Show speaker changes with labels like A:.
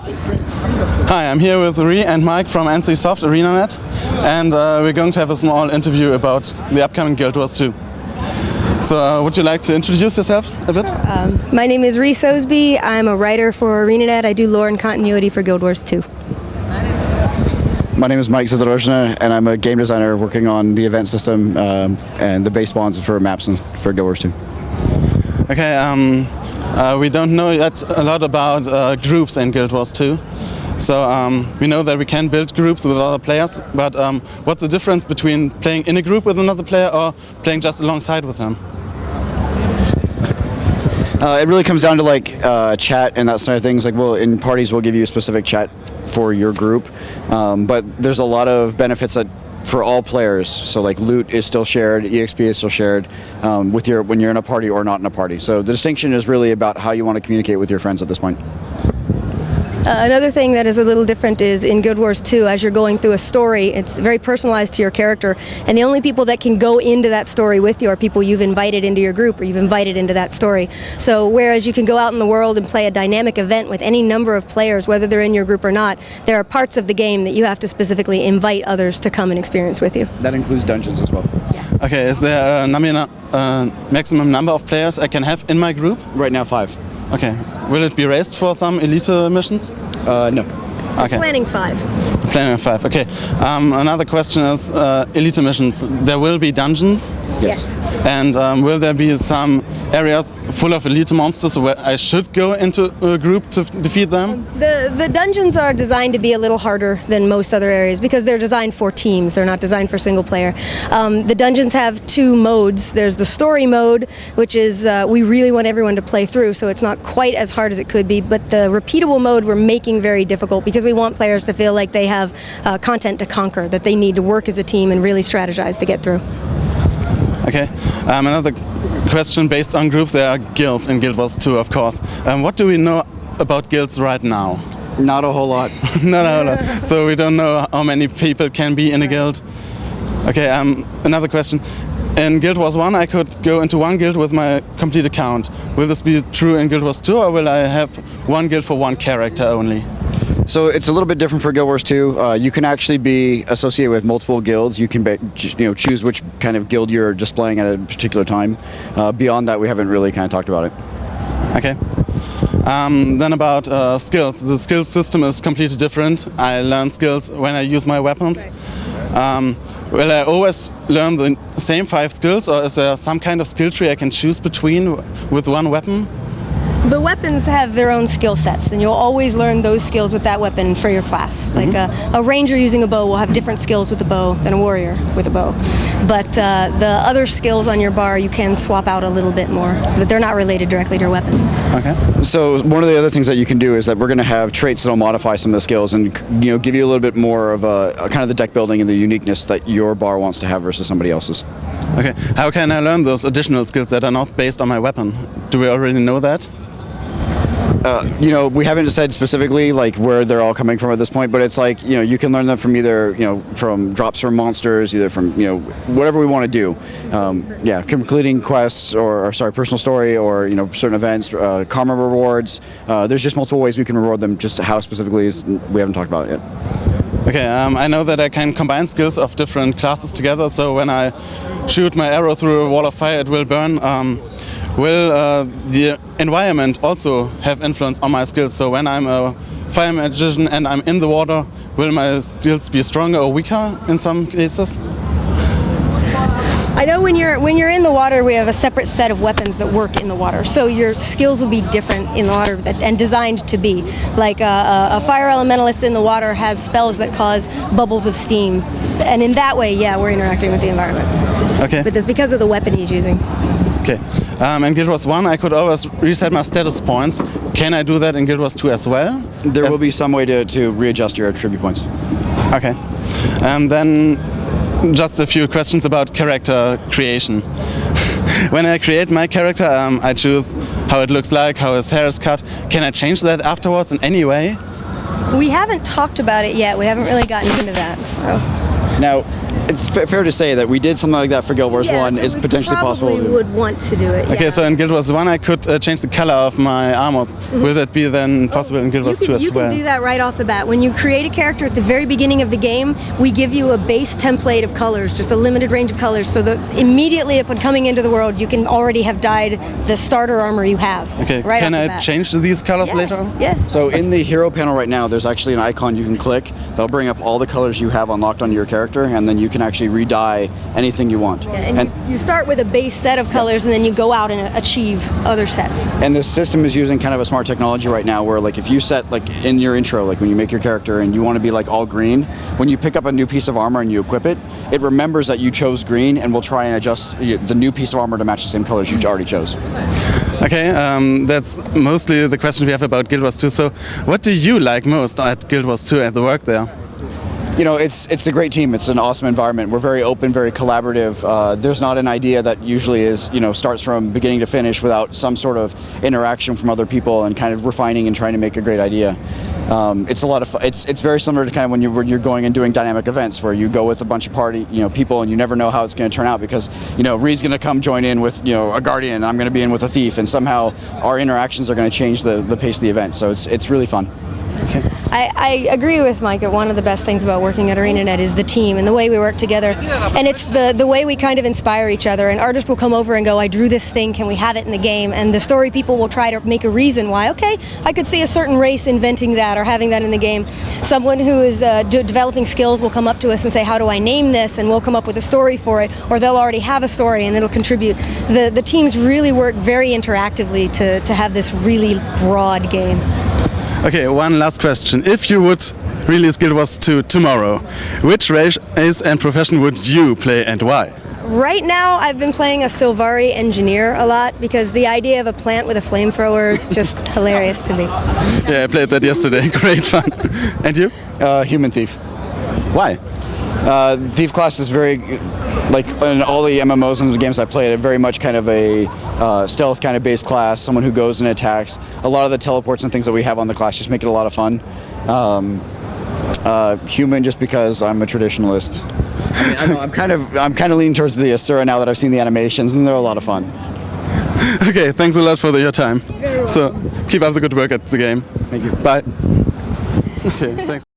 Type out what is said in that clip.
A: Hi, I'm here with Ree and Mike from NCSoft ArenaNet, and we're going to have a small interview about the upcoming Guild Wars 2. So would you like to introduce yourselves a bit?
B: My name is Ree Soesbee. I'm a writer for ArenaNet. I do lore and continuity for Guild Wars 2.
C: My name is Mike Zadorojny, and I'm a game designer working on the event system and the base spawns for maps and for Guild Wars 2.
A: Okay, we don't know yet a lot about groups in Guild Wars 2. So we know that we can build groups with other players, but what's the difference between playing in a group with another player or playing just alongside with him?
C: It really comes down to like chat and that sort of things. Like, well, in parties we'll give you a specific chat for your group, but there's a lot of benefits that for all players. So like loot is still shared, EXP is still shared when you're in a party or not in a party. So the distinction is really about how you want to communicate with your friends at this point.
B: Another thing that is a little different is in Guild Wars 2, as you're going through a story, it's very personalized to your character, and the only people that can go into that story with you are people you've invited into your group or you've invited into that story. So whereas you can go out in the world and play a dynamic event with any number of players, whether they're in your group or not, there are parts of the game that you have to specifically invite others to come and experience with you.
C: That includes dungeons as well.
B: Yeah.
A: Okay, is there a maximum number of players I can have in my group?
C: Right now 5.
A: Okay. Will it be raised for some elite missions?
C: No.
A: Okay.
B: Planning 5.
A: Planning 5. Okay. Another question is elite missions. There will be dungeons.
B: Yes.
A: And will there be some areas full of elite monsters where I should go into a group to defeat them?
B: The dungeons are designed to be a little harder than most other areas because they're designed for teams. They're not designed for single player. The dungeons have 2 modes. There's the story mode, which is we really want everyone to play through, so it's not quite as hard as it could be. But the repeatable mode we're making very difficult because we want players to feel like they have content to conquer, that they need to work as a team and really strategize to get through.
A: Okay. Another question based on groups. There are guilds in Guild Wars 2, of course. What do we know about guilds right now?
C: Not a whole lot.
A: Not a whole lot. So we don't know how many people can be in a guild. Okay. Another question. In Guild Wars 1, I could go into one guild with my complete account. Will this be true in Guild Wars 2, or will I have one guild for one character only?
C: So it's a little bit different for Guild Wars 2. You can actually be associated with multiple guilds. You can choose which kind of guild you're displaying at a particular time. Beyond that, we haven't really kind of talked about it.
A: Okay. Then about skills. The skills system is completely different. I learn skills when I use my weapons. Will I always learn the same 5 skills, or is there some kind of skill tree I can choose between with one weapon?
B: The weapons have their own skill sets, and you'll always learn those skills with that weapon for your class. Like a ranger using a bow will have different skills with a bow than a warrior with a bow. But the other skills on your bar you can swap out a little bit more, but they're not related directly to your weapons.
A: Okay.
C: So one of the other things that you can do is that we're going to have traits that'll modify some of the skills and give you a little bit more of a kind of the deck building and the uniqueness that your bar wants to have versus somebody else's.
A: Okay. How can I learn those additional skills that are not based on my weapon? Do we already know that?
C: We haven't said specifically like where they're all coming from at this point, but it's like you can learn them from either from drops from monsters, either from whatever we want to do. Completing quests or personal story or certain events, karma rewards. There's just multiple ways we can reward them. Just how specifically we haven't talked about it yet.
A: Okay. I know that I can combine skills of different classes together. So when I shoot my arrow through a wall of fire, it will burn. Will the environment also have influence on my skills? So when I'm a fire magician and I'm in the water, will my skills be stronger or weaker in some cases?
B: I know when you're in the water, we have a separate set of weapons that work in the water. So your skills will be different in the water and designed to be. Like a fire elementalist in the water has spells that cause bubbles of steam. And in that way, yeah, we're interacting with the environment.
A: Okay.
B: But that's because of the weapon he's using.
A: Okay. In Guild Wars 1, I could always reset my status points. Can I do that in Guild Wars 2 as well?
C: There will be some way to readjust your attribute points.
A: Okay. Then just a few questions about character creation. When I create my character, I choose how it looks like, how his hair is cut. Can I change that afterwards in any way?
B: We haven't talked about it yet. We haven't really gotten into that. So.
C: Now, it's fair to say that we did something like that for Guild Wars 1.
B: so
C: It's
B: we
C: potentially possible.
B: probably would want to do it.
A: Okay,
B: yeah.
A: so in Guild Wars 1 I could change the color of my armor. Will that be then possible in Guild Wars 2 as
B: You
A: well?
B: can do that right off the bat. When you create a character at the very beginning of the game, we give you a base template of colors, just a limited range of colors, so that immediately upon coming into the world, you can already have dyed the starter armor you have.
A: Okay,
B: right
A: can
B: off the
A: I
B: bat.
A: change these colors later?
B: Yeah.
C: So in the hero panel right now, there's actually an icon you can click. That'll bring up all the colors you have unlocked on your character, and then you can actually re-dye anything you want.
B: And you start with a base set of colors, and then you go out and achieve other sets.
C: And this system is using kind of a smart technology right now where, like, if you set, like, in your intro, like when you make your character and you want to be like all green, when you pick up a new piece of armor and you equip it, it remembers that you chose green and will try and adjust the new piece of armor to match the same colors you already chose.
A: Okay, that's mostly the question we have about Guild Wars 2. So what do you like most at Guild Wars 2 at the work there?
C: You know, it's a great team. It's an awesome environment. We're very open, very collaborative. There's not an idea that usually is, you know, starts from beginning to finish without some sort of interaction from other people and kind of refining and trying to make a great idea. It's a lot of fun. It's very similar to kind of when you're going and doing dynamic events where you go with a bunch of people and you never know how it's going to turn out because, you know, Ree's going to come join in with, you know, a guardian and I'm going to be in with a thief, and somehow our interactions are going to change the pace of the event. So it's really fun.
A: Okay.
B: I agree with Mike that one of the best things about working at ArenaNet is the team and the way we work together. And it's the way we kind of inspire each other. An artist will come over and go, I drew this thing, can we have it in the game? And the story people will try to make a reason why, okay, I could see a certain race inventing that or having that in the game. Someone who is developing skills will come up to us and say, how do I name this? And we'll come up with a story for it. Or they'll already have a story and it'll contribute. The teams really work very interactively to have this really broad game.
A: Okay, one last question. If you would release Guild Wars 2 tomorrow, which race and profession would you play and why?
B: Right now, I've been playing a Sylvari engineer a lot because the idea of a plant with a flamethrower is just hilarious to me.
A: Yeah, I played that yesterday. Great fun. And you?
C: Human thief.
A: Why?
C: Thief class is very, like in all the MMOs and the games I played, very much kind of a stealth kind of based class, someone who goes and attacks. A lot of the teleports and things that we have on the class just make it a lot of fun. Human just because I'm a traditionalist. I know, I'm kind of leaning towards the Asura now that I've seen the animations, and they're a lot of fun.
A: Okay, thanks a lot for your time. So keep up the good work at the game.
C: Thank you.
A: Bye. Okay, thanks.